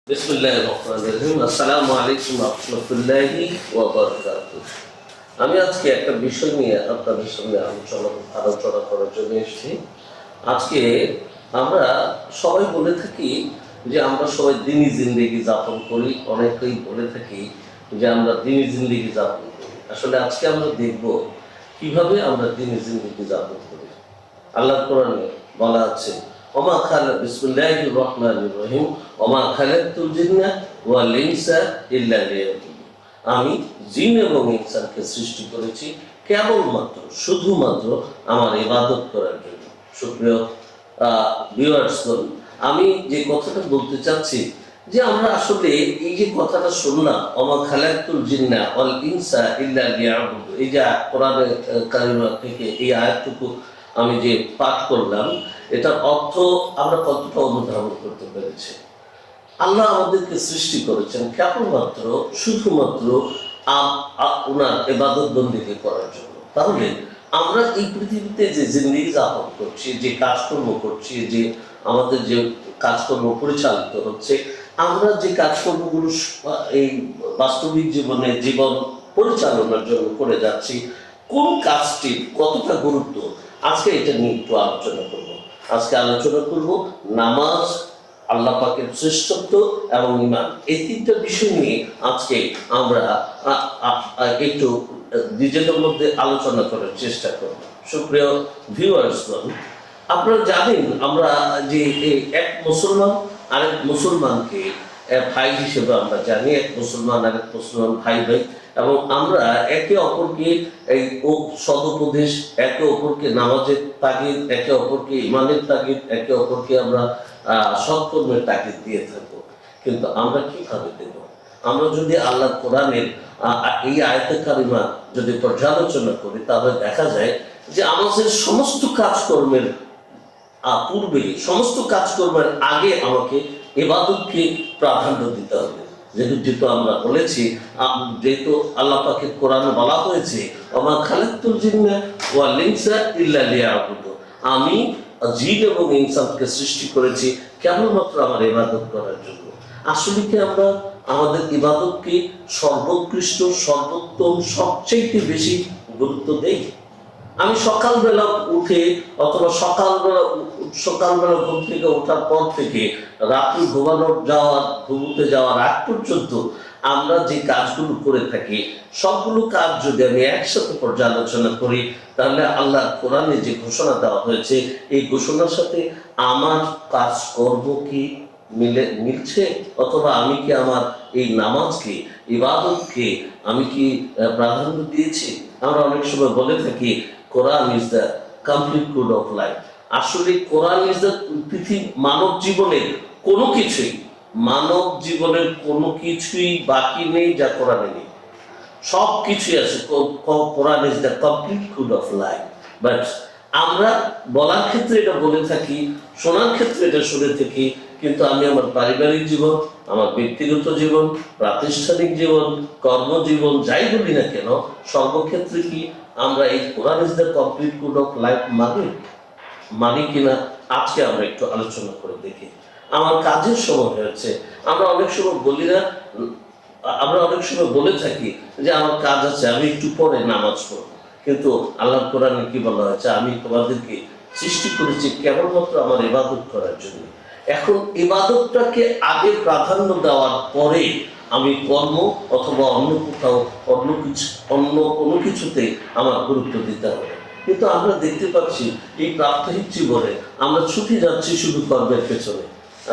আসসালামু আলাইকুম রহমতুল্লাহি ওয়া বারাকাতুহু। আমি আজকে একটা বিষয় নিয়ে আপনাদের সঙ্গে আলোচনা করার জন্য এসেছি। আজকে আমরা সবাই বলে থাকি যে আমরা সবাই দিনী জিন্দেগি যাপন করি, অনেকেই বলে থাকি যে আমরা দিনী জিন্দেগি যাপন করি। আসলে আজকে আমরা দেখব কিভাবে আমরা দিনী জিন্দেগি যাপন করি। আল্লাহর কোরআনে বলা আছে, ওমা খালা বিসমিল্লাহির রহমানির রহিম, ওমা খালাকতুল জিন্না ওয়াল ইনসা ইল্লা লিয়াবুদুন। আমি জিন এবং ইনসানকে সৃষ্টি করেছি কেবলমাত্র শুধুমাত্র আমার ইবাদত করার জন্য। সুপ্রিয় ভিউয়ার্সগণ, আমি যে কথাটা বলতে চাচ্ছি যে আমরা আসলে এই যে কথাটা শুনলাম, ওমা খালাকতুল জিন্না ওয়াল ইনসা ইল্লা লিয়াবুদুন, এই যে কোরআনে কারিমা থেকে এই আয়াতটুকু আমি যে পাঠ করলাম, এটার অর্থ আমরা কতটা অনুধাবন করতে পেরেছি। আল্লাহ আমাদেরকে সৃষ্টি করেছেন কেবলমাত্র শুধুমাত্র ওনার ইবাদত বন্দেগী করার জন্য। তাহলে আমরা এই পৃথিবীতে যে জিন্দেগি যাপন করছি, যে কাজকর্ম করছি, যে আমাদের যে কাজকর্ম পরিচালিত হচ্ছে, আমরা যে কাজকর্মগুলো এই বাস্তবিক জীবনে জীবন পরিচালনার জন্য করে যাচ্ছি, কোন কাজটি কতটা গুরুত্ব, আজকে এটা নিয়ে একটু আলোচনা করব। আজকে আলোচনা করব নামাজ, আল্লাহ পাকের শ্রেষ্ঠত্ব এবং ঈমান, এই তিনটা বিষয় নিয়ে আজকে আমরা একটু নিজেদের মধ্যে আলোচনা করার চেষ্টা করব। সুপ্রিয় ভিউয়ার্সগণ, আপনারা জানেন আমরা যে এক মুসলমান আরেক মুসলমানকে ভাই হিসেবে আমরা জানি, এক মুসলমান আরেক মুসলমান ভাই ভাই, এবং আমরা একে অপরকে এই সদুপদেশ, একে অপরকে নামাজের তাগিদ, একে অপরকে ইমানের তাগিদ, একে অপরকে আমরা সৎকর্মের তাগিদ দিয়ে থাকবো। কিন্তু আমরা কিভাবে দেব? আমরা যদি আল্লাহ কোরআনের এই আয়াতে কারিমা যদি পর্যালোচনা করি, তাহলে দেখা যায় যে আমাদের সমস্ত কাজকর্মের পূর্বে, সমস্ত কাজকর্মের আগে আমাকে ইবাদতকে প্রাধান্য দিতে হবে। যেহেতু আমরা বলেছি, যেহেতু আল্লাহ পাকের কোরআনে বলা হয়েছে, ওমা খালাকতুল জিন্না ওয়াল ইনসা ইল্লা লিয়াবুদুন, আমি জিন এবং ইনসানকে সৃষ্টি করেছি কেবলমাত্র আমার ইবাদত করার জন্য। আসলে কি আমরা আমাদের ইবাদতকে সর্বোৎকৃষ্ট, সর্বোত্তম, সবচেয়ে বেশি গুরুত্ব দেই? আমি সকালবেলা উঠে অথবা সকালবেলা ঘুম থেকে ওঠার পর থেকে রাত্রি ঘুমোতে যাওয়ার আগ পর্যন্ত আমরা যে কাজগুলো করে থাকি, সবগুলো কাজ যদি আমি একসাথে পর্যালোচনা করি, তাহলে আল্লাহ কোরআনে যে ঘোষণা দেওয়া হয়েছে, এই ঘোষণার সাথে আমার কাজ করব কি মিলছে? অথবা আমি কি আমার এই নামাজকে, ইবাদতকে আমি কি প্রাধান্য দিয়েছি? আমরা অনেক সময় বলে থাকি Quran is the complete code of life. আসলে কোরআন ইজ দ্য মানব জীবনের কোনো কিছুই, মানব জীবনের কোনো কিছুই বাকি নেই যা কোরআনে নেই। সব কিছুই আছে। Quran is the complete code of life. But আমরা বলার ক্ষেত্রে এটা বলে থাকি, শোনার ক্ষেত্রে এটা শুনে থাকি, কিন্তু আমি আমার পারিবারিক জীবন, আমার ব্যক্তিগত জীবন, প্রাতিষ্ঠানিক জীবন, কর্মজীবন, যাই বলি না কেন, সর্বক্ষেত্রে কি আমরা এই Quran is the complete code of life মানি কিনা, আজকে আমরা একটু আলোচনা করে দেখি। আমার কাজের সময় হয়েছে, আমরা অনেক সময় বলি না, আমরা অনেক সময় বলে থাকি যে আমার কাজ আছে, আমি একটু পরে নামাজ পড়ব। কিন্তু আল্লাহর কোরআনে কি বলা হয়েছে? আমি তোমাদেরকে সৃষ্টি করেছি কেবলমাত্র আমার ইবাদত করার জন্য। এখন ইবাদতটাকে আগে প্রাধান্য দেওয়ার পরে আমি কর্ম অথবা অন্য কোথাও অন্য কোনো কিছুতে আমার গুরুত্ব দিতে হবে। কিন্তু আমরা দেখতে পাচ্ছি এই প্রাত্যহিক জীবনে আমরা ছুটে যাচ্ছি শুধু কর্মের পেছনে,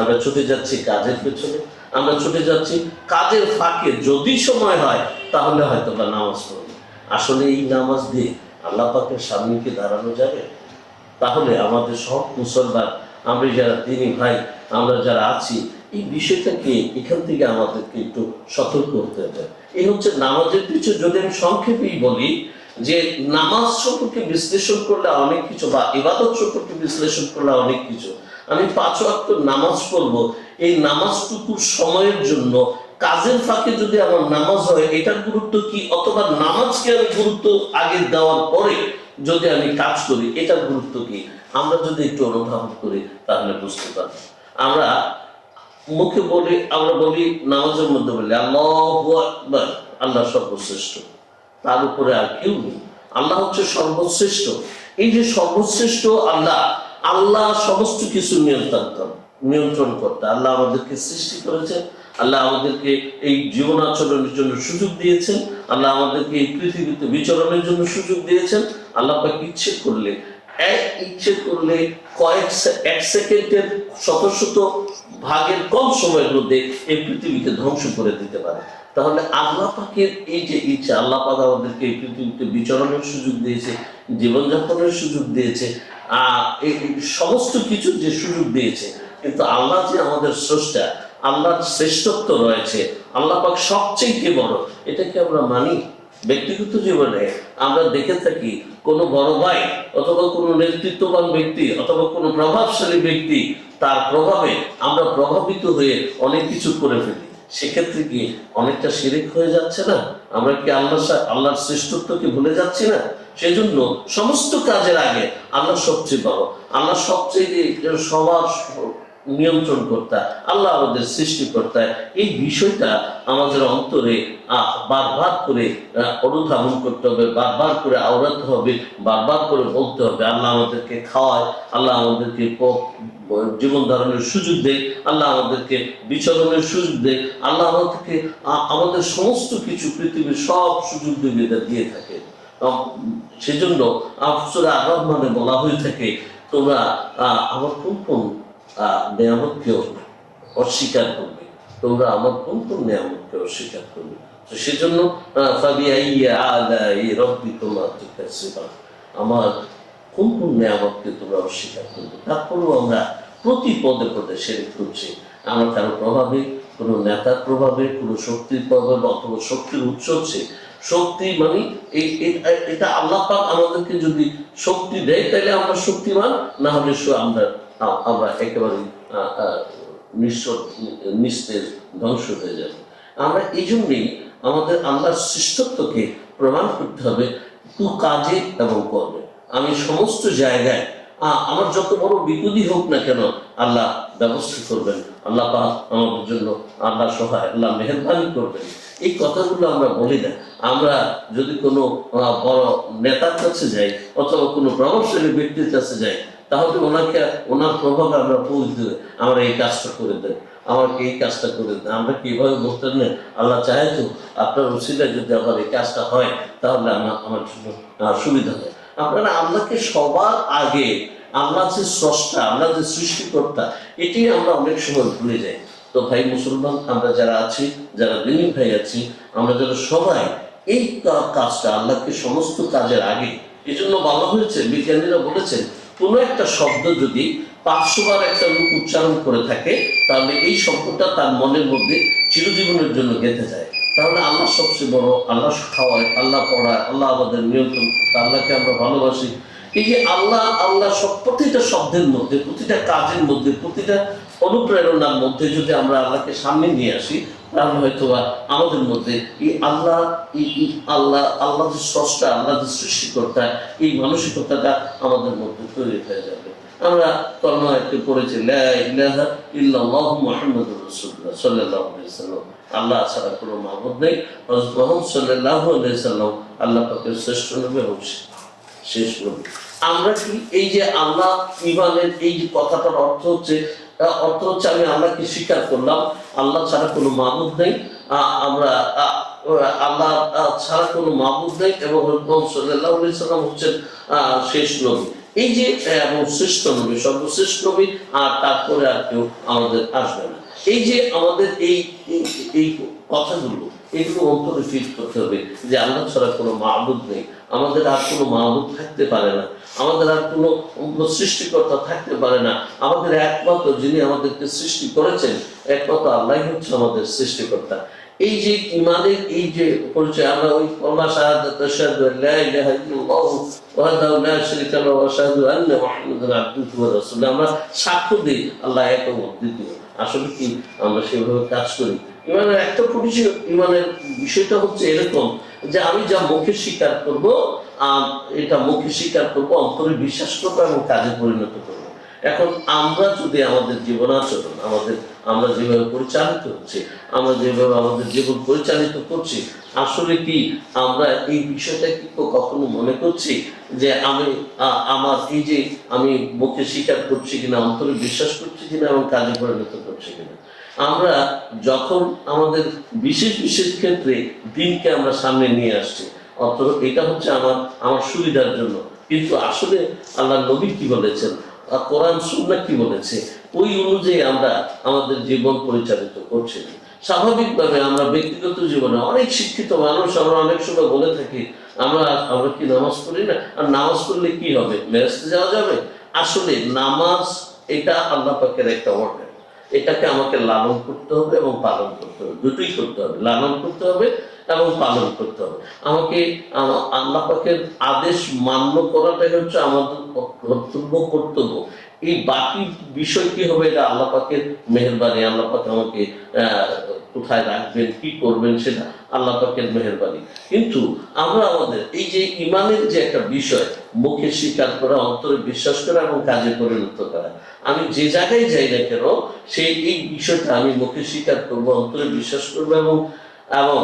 আমরা ছুটে যাচ্ছি কাজের পেছনে, আমরা ছুটে যাচ্ছি কাজের ফাঁকে যদি সময় হয় তাহলে হয়তো বা নামাজ পড়বো। আসলে এই নামাজ দিয়ে আল্লাহ পাকের সামনে কি দাঁড়ানো যাবে? তাহলে আমাদের সব মুসলমান, আমরা যারা দিনী ভাই, আমরা যারা আছি, এই বিষয়টাকে এখান থেকে আমাদেরকে একটু সতর্ক হতে হবে। এই হচ্ছে নামাজের পিছু। যদি আমি সংক্ষেপেই বলি যে নামাজ সম্পর্কে বিশ্লেষণ করলে অনেক কিছু, বা ইবাদত সম্পর্কে বিশ্লেষণ করলে অনেক কিছু। আমি 5 ওয়াক্ত নামাজ পড়বো, এই নামাজটুকু সময়ের জন্য কাজের ফাঁকে যদি আমার নামাজ হয়, এটার গুরুত্ব কি? অথবা নামাজকে আমি গুরুত্ব আগে দেওয়ার পরে যদি আমি কাজ করি, এটার গুরুত্ব কি? আমরা যদি একটু অনুধাবন করি তাহলে বুঝতে পারবো। আমরা মুখে বলি, আমরা বলি নামাজের মধ্যে বলি আল্লাহু আকবার, আল্লাহ সর্বশ্রেষ্ঠ, তার উপরে আর কেউ নেই, আল্লাহ হচ্ছে সর্বশ্রেষ্ঠ। এই যে সর্বশ্রেষ্ঠ আল্লাহ, আল্লাহ সমস্ত কিছু নিয়ন্ত্রণ করতে, আল্লাহ আমাদেরকে সৃষ্টি করেছেন, আল্লাহ আমাদেরকে এই জীবন আচরণের জন্য সুযোগ দিয়েছেন, আল্লাহ আমাদেরকে এই পৃথিবীতে বিচরণের জন্য সুযোগ দিয়েছেন। আল্লাহ পাক ইচ্ছে করলে এক সেকেন্ডের শত শত ভাগের কম সময়ের মধ্যে এই পৃথিবীকে ধ্বংস করে দিতে পারে। তাহলে আল্লাহ পাকের এই যে ইচ্ছা, আল্লাহ পাক আমাদেরকে এই পৃথিবীতে বিচরণের সুযোগ দিয়েছে, জীবনযাপনের সুযোগ দিয়েছে, এই সমস্ত কিছুর যে সুযোগ দিয়েছে, কিন্তু আল্লাহ যে আমাদের স্রষ্টা, আল্লাহর শ্রেষ্ঠত্ব রয়েছে, আল্লাহ পাক সবচেয়ে বড়, এটাকে আমরা মানি। ব্যক্তিগত জীবনে আমরা দেখে থাকি কোনো বড় ভাই অথবা কোনো নেতৃত্ববান ব্যক্তি অথবা কোনো প্রভাবশালী ব্যক্তি, তার প্রভাবে আমরা প্রভাবিত হয়ে অনেক কিছু করে ফেলি। সেক্ষেত্রে কি অনেকটা শিরিক হয়ে যাচ্ছে না? আমরা কি আল্লাহর শ্রেষ্ঠত্বকে ভুলে যাচ্ছি না? সেজন্য সমস্ত কাজের আগে আল্লাহ সবচেয়ে বড়, আল্লাহ সবচেয়ে সবার নিয়ন্ত্রণ কর্তা, আল্লাহ আমাদের সৃষ্টিকর্তা। এই বিষয়টা আমাদের অন্তরে বারবার করে অনুধাবন করতে হবে, বারবার করে আওড়াতে হবে, বারবার করে বলতে হবে। আল্লাহ আমাদেরকে খাওয়ায়, আল্লাহ আমাদেরকে জীবন ধারণের সুযোগ দেয়, আল্লাহ আমাদেরকে বিচরণের সুযোগ দেয়, আল্লাহ আমাদেরকে আমাদের সমস্ত কিছু পৃথিবীর সব সুযোগ সুবিধা দিয়ে থাকে। সেজন্য সূরা আর-রহমানে বলা হয়ে থাকে, তোমরা আমার কোন কোন নিয়ামতকে অস্বীকার করবে, তোমরা আমার কোন কোন নিয়ামতকে অস্বীকার করবে। তো সেজন্য আমার কোন কোন নিয়ামতকে তোমরা অস্বীকার করবে। তারপরেও আমরা প্রতি পদে পদে শিরক করছি। আমরা কারো প্রভাবে, কোনো নেতার প্রভাবে, কোনো শক্তির প্রভাবে অথবা শক্তির উৎস হচ্ছে শক্তি, মানে এটা আল্লাহ পাক আমাদেরকে যদি শক্তি দেয় তাহলে আমরা শক্তিমান, না হলে আমরা একেবারে নিস্তেজ ধ্বংস হয়ে যাবে। আমরা এই জন্যই আমাদের আল্লাহর শ্রেষ্ঠত্বকে প্রমাণ করতে হবে কাজে এবং কর্মে। আমি সমস্ত জায়গায় আমার যত বড় বিপদই হোক না কেন, আল্লাহ ব্যবস্থা করবেন, আল্লাহ পাক আমাদের জন্য, আল্লাহ সহায়, আল্লাহ মেহেরবানি করবেন। এই কথাগুলো আমরা বলি না। আমরা যদি কোনো বড় নেতার কাছে যাই অথবা কোনো প্রভাবশালী ব্যক্তির কাছে যাই, তাহলে ওনার প্রভাবে আমরা পৌঁছে দেবে, আমরা এই কাজটা করে দেয়, আমাকে এই কাজটা করে দেয়। আমরা কিভাবে বলতে নেই, আল্লাহ চাহে তো আপনার উসিলায় যদি আমার এই কাজটা হয় তাহলে আমার জন্য সুবিধা হয়। আপনারা আল্লাহকে সবার আগে, আল্লাহ যে স্রষ্টা, আল্লাহ যে সৃষ্টিকর্তা, এটি আমরা অনেক সময় ভুলে যাই। তো ভাই মুসলমান, আমরা যারা আছি, যারা দিনী ভাই আছি, আমরা যারা সবাই এই কাজটা আল্লাহকে সমস্ত কাজের আগে, এই জন্য বলা হয়েছে, বিজ্ঞানীরা বলেছেন, কোনো একটা শব্দ যদি 500 বার একটা লোক উচ্চারণ করে থাকে, তাহলে এই শব্দটা তার মনের মধ্যে চিরজীবনের জন্য গেঁথে যায়। তাহলে আল্লাহ সবচেয়ে বড়, আল্লাহ খাওয়ায়, আল্লাহ পড়ায়, আল্লাহ আমাদের নিয়ন্ত্রণ, আল্লাহকে আমরা ভালোবাসি। এই যে আল্লাহ সব প্রতিটা শব্দের মধ্যে, প্রতিটা কাজের মধ্যে, প্রতিটা অনুপ্রেরণার মধ্যে যদি আমরা আল্লাহকে সামনে নিয়ে আসি, তাহলে হয়তো আমাদের মধ্যে এই আল্লাহ যে স্রষ্টা, আল্লাহ যে সৃষ্টিকর্তা, এই মানসিকতাটা আমাদের মধ্যে তৈরি হয়ে যাবে। আমরা কলমা একটু পড়েছি, লা ইলাহা ইল্লাল্লাহু মুহাম্মাদুর রাসূলুল্লাহ সাল্লাল্লাহু আলাইহি সাল্লাম, আল্লাহ ছাড়া কোনো মাবুদ নেই। হযরত মুহাম্মদ সাল্লাল্লাহু আলাইহি সাল্লাম আল্লাহ পাকের শ্রেষ্ঠ নবী এবং শেষ নবী। আমরা কি এই যে আল্লাহ ঈমানের এই যে কথাটার অর্থ হচ্ছে আমি আল্লাহকে স্বীকার করলাম, আল্লাহ ছাড়া কোনো মাবুদ নেই, আমরা আল্লাহ ছাড়া কোনো মাবুদ নেই এবং মুহাম্মদ সাল্লাল্লাহু আলাইহি সাল্লাম হচ্ছেন শেষ নবী, এই যে এবং শ্রেষ্ঠ নবী, সর্বশ্রেষ্ঠ নবী, আর তারপরে আর কেউ আমাদের আসবে না। এই যে আমাদের এই কথাগুলো, এগুলো অন্তরে ফিট করতে হবে যে আল্লাহ ছাড়া কোনো মাবুদ নেই, আমাদের আর কোনো মাবুদ থাকতে পারে না, আমাদের আর কোনো সৃষ্টিকর্তা থাকতে পারে না। আমাদের একমাত্র যিনি আমাদেরকে সৃষ্টি করেছেন, একমাত্র আল্লাহই হচ্ছে আমাদের সৃষ্টিকর্তা। এই যে ইমানের এই যে পরিচয়, আমরা ওই কলমা শাহাদাত আশহাদু আল্লা ইলাহা ইল্লাল্লাহু ওয়াহদাহু লা শারীকা লাহু ওয়া আশহাদু আন্না মুহাম্মাদান আবদুহু ওয়া রাসূলুহু, আমরা সাক্ষ্য দিই আল্লাহ এক ও অদ্বিতীয়। আসলে কি আমরা সেভাবে কাজ করি? ইমানের একটা পরিচয়, ইমানের বিষয়টা হচ্ছে এরকম যে আমি যা মুখে স্বীকার করব, এটা মুখে স্বীকার করবো, অন্তরে বিশ্বাস করবো এবং কাজে পরিণত করবো। এখন আমরা যদি আমাদের জীবনাচরণ আমরা যেভাবে পরিচালিত হচ্ছে, আমরা যেভাবে আমাদের জীবন পরিচালিত করছি, আসলে কি আমরা এই বিষয়টা কি কখনো মনে করছি যে আমার এই যে আমি মুখে স্বীকার করছি কিনা, অন্তরে বিশ্বাস করছি কিনা এবং কাজে পরিণত করছি কিনা? আমরা যখন আমাদের বিশেষ বিশেষ ক্ষেত্রে দিনকে আমরা সামনে নিয়ে আসছি, অথচ এটা হচ্ছে আমার সুবিধার জন্য, কিন্তু আসলে আল্লাহ নবী কি বলেছেন, কোরআন সুন্নাহ কি বলেছে, ওই অনুযায়ী আমরা আমাদের জীবন পরিচালিত করছি না। স্বাভাবিকভাবে আমরা ব্যক্তিগত জীবনে অনেক শিক্ষিত মানুষ, আমরা অনেক সময় বলে থাকি আমরা আমরা কি নামাজ পড়ি না, আর নামাজ পড়লে কি হবে, বেহেশতে যাওয়া যাবে? আসলে নামাজ এটা আল্লাহ পাকের একটা অর্ডার, এটাকে আমাকে লালন করতে হবে এবং পালন করতে হবে, দুটোই করতে হবে, লালন করতে হবে এবং পালন করতে হবে। আমাকে আল্লাহ পাকের আদেশ মান্য করাটাই হচ্ছে আমাদের কর্তব্য। এই বাকি বিষয় কি হবে, এটা আল্লাহ পাকের মেহেরবানি। আল্লাহ পাক আমাকে কোথায় রাখবেন, কি করবেন, সেটা আল্লাহ পাকের মেহেরবানি। কিন্তু আমরা আমাদের এই যে ইমানের যে একটা বিষয়, মুখে স্বীকার করা, অন্তরে বিশ্বাস করা এবং কাজে পরিণত করা, আমি যে জায়গায় যাই না কেন সেই এই বিষয়টা আমি মুখে স্বীকার করবো, অন্তরে বিশ্বাস করবো এবং এবং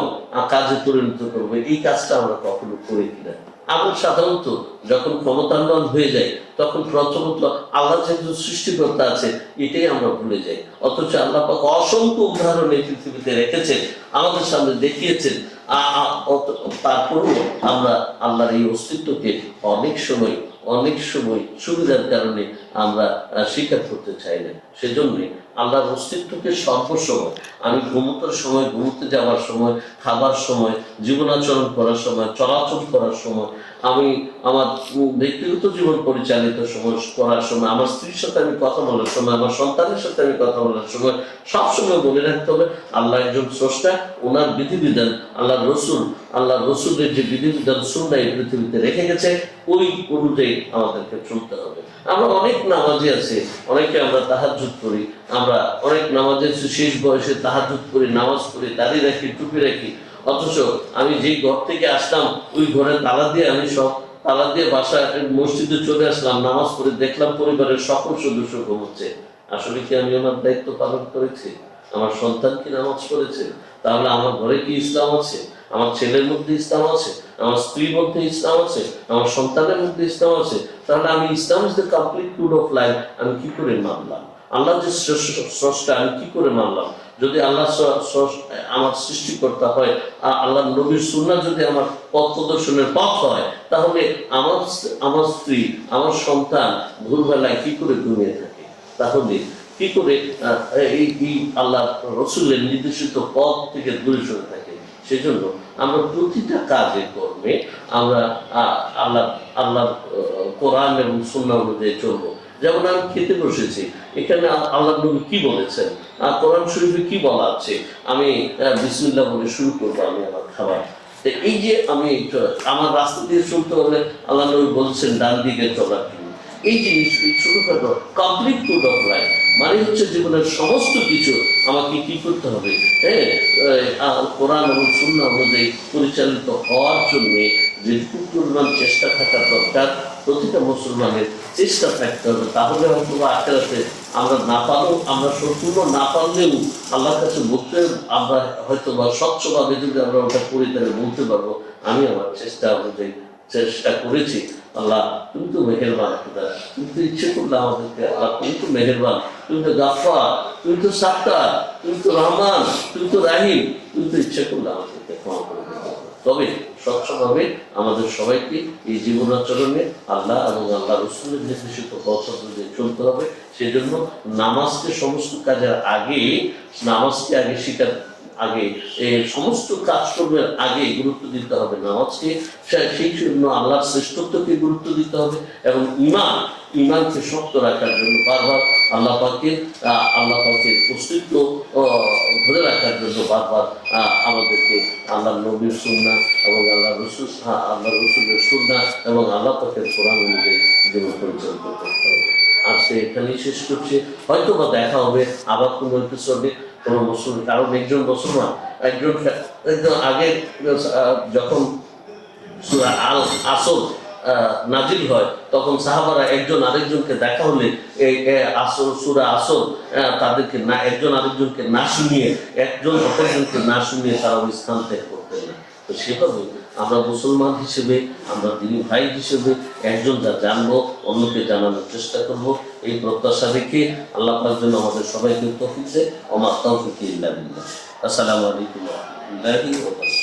কাজে পরিণত করবো। এই কাজটা আমরা কখনো করি কিনা? আমরা সাধারণত যখন ক্ষমতাবান হয়ে যাই তখন প্রথমত আল্লাহ যেহেতু সৃষ্টিকর্তা আছে এটাই আমরা ভুলে যাই, অথচ আল্লাহ পাক অসংখ্য উদাহরণ এই পৃথিবীতে রেখেছেন, আমাদের সামনে দেখিয়েছেন। তারপরেও আমরা আল্লাহর এই অস্তিত্বকে অনেক সময় সুবিধার কারণে আমরা স্বীকার করতে চাই না। সেজন্যই আল্লাহর অস্তিত্বকে সর্বসময়, আমি ঘুমোতে যাওয়ার সময়, খাবার সময়, জীবনাচরণ করার সময়, চলাচল করার সময়, আমি আমার ব্যক্তিগত জীবন পরিচালিত করার সময়, আমার স্ত্রীর সাথে আমি কথা বলার সময়, আমার সন্তানের সাথে আমি কথা বলার সময় সবসময় মনে রাখতে হবে আল্লাহ একজন স্রষ্টা, ওনার বিধিবিধান আল্লাহ রসুলের যে বিধিবিধান সুন্নাহ এই পৃথিবীতে রেখে গেছে, ওই অনুযায়ী আমাদেরকে চলতে হবে। আমরা অনেক নামাজি আছে, অনেকে আমরা তাহাজ্জুদ করি, আমরা অনেক নামাজি আছি শেষ বয়সে তাহাজ্জুদ করি, নামাজ পড়ি, দাড়ি রাখি, টুপি রাখি, অথচ আমি যেই ঘর থেকে আসলাম ওই ঘরে তালা দিয়ে বাসা মসজিদে চলে আসলাম, নামাজ পড়ে দেখলাম পরিবারের সকল সদস্য ঘুমোচ্ছে। আসলে কি আমি আমার দায়িত্ব পালন করেছি? আমার সন্তান কি নামাজ পড়েছে? তাহলে আমার ঘরে কি ইসলাম আছে? আমার ছেলের মধ্যে ইসলাম আছে, আমার স্ত্রীর মধ্যে ইসলাম আছে, আমার সন্তানের মধ্যে ইসলাম আছে। তাহলে আমি Islam is the complete root of life আমি কি করে মানলাম? আল্লাহ যে স্রষ্টা আমি কি করে মানলাম? যদি আল্লাহ আমার সৃষ্টিকর্তা হয়, আল্লাহ নবীর সুন্নাহ যদি আমার পথ প্রদর্শনের পথ হয়, তাহলে আমার স্ত্রী, আমার সন্তান ভোরবেলায় কি করে ঘুমিয়ে থাকে? তাহলে কি করে এই আল্লাহ রসুলের নির্দেশিত পথ থেকে দূরে সরে থাকে? সেজন্য আমরা প্রতিটা কাজে কর্মে আমরা আল্লাহ কোরআন এবং সুন্নাহ অনুযায়ী চলবো। যেমন আমি খেতে বসেছি, এখানে আল্লাহ নবী কি বলেছেন, কোরআন শরীফে কি বলা আছে, আমি বিসমিল্লাহ বলে শুরু করবো আমি আমার খাবার। এই যে আমি আমার রাস্তা দিয়ে চলতে হলে আল্লাহ নবী বলছেন ডান দিকে চলার জন্য। এই জিনিস ছোটখাটো কমপ্লিট কোড অফ লাইফ মানে হচ্ছে জীবনের সমস্ত কিছু আমাকে কি করতে হবে, কোরআন এবং সুন্নাহ অনুযায়ী পরিচালিত হওয়ার জন্য যেটুকু পরিমাণ চেষ্টা থাকা দরকার প্রতিটা মুসলমানের চেষ্টা থাকতে হবে। তাহলে হয়তো আখেরাতে আমরা সম্পূর্ণ না পারলেও আল্লাহর কাছে বলতে আমরা হয়তো বা স্বচ্ছভাবে যদি আমরা ওটা করি তাহলে বলতে পারবো আমি আমার চেষ্টা অনুযায়ী চেষ্টা করেছি। আল্লাহ তুমি তো মেহেরবান, তুমি তো ইচ্ছে করলে আমাদেরকে, আল্লাহ তুমি তো মেহেরবান, তুমি তো গাফফার, তুমি তো সাত্তার, তুমি তো রহমান, তুমি তো রাহিম, তুমি তো ইচ্ছে করলে আমাদেরকে ক্ষমা করে দিতে। তবে স্বচ্ছভাবে আমাদের সবাইকে এই জীবনাচরণে আল্লাহ এবং আল্লাহ রসুলের নির্দেশিত পথ অনুযায়ী চলতে হবে। সেজন্য নামাজকে সমস্ত কাজের আগে সমস্ত কাজকর্মের আগে গুরুত্ব দিতে হবে নামাজকে। সেই জন্য আল্লাহর শ্রেষ্ঠত্বকে গুরুত্ব দিতে হবে এবং ইমানকে শক্ত রাখার জন্য বারবার আল্লাহ পাকের অস্তিত্ব ধরে রাখার জন্য বারবার আমাদেরকে আল্লাহ নবীর সুন্নাহ এবং আল্লাহ রসুলের সুন্নাহ এবং আল্লাহ পাকের কোরআন অনুযায়ী জীবন পরিচালিত করতে হবে। আজকে এখানেই শেষ করছি, হয়তো বা দেখা হবে আবার কোনো এপিসোডে কোনো মুসলমান, কারণ একজন মুসলমান একজন আগে যখন সূরা আল আসর নাজিল হয়, তখন সাহাবারা একজন আরেকজনকে দেখা হলে এই আসর সূরা আসর তাদেরকে না, একজন আরেকজনকে না শুনিয়ে, একজন অপরজনকে না শুনিয়ে তারা ওই স্থান ত্যাগ করতেন না। তো সেভাবে আমরা মুসলমান হিসেবে, আমরা দিনী ভাই হিসেবে একজন যা জানবো অন্যকে জানানোর চেষ্টা করব, এই প্রত্যাশা রেখে আল্লাহ পাক যেন আমাদের সবাইকে তৌফিক দেয়। ওমা তাওফিক ইল্লা বিল্লাহ। আসসালামু আলাইকুম ওয়া রাহমাতুল্লাহি ওয়া বারাকাতুহু।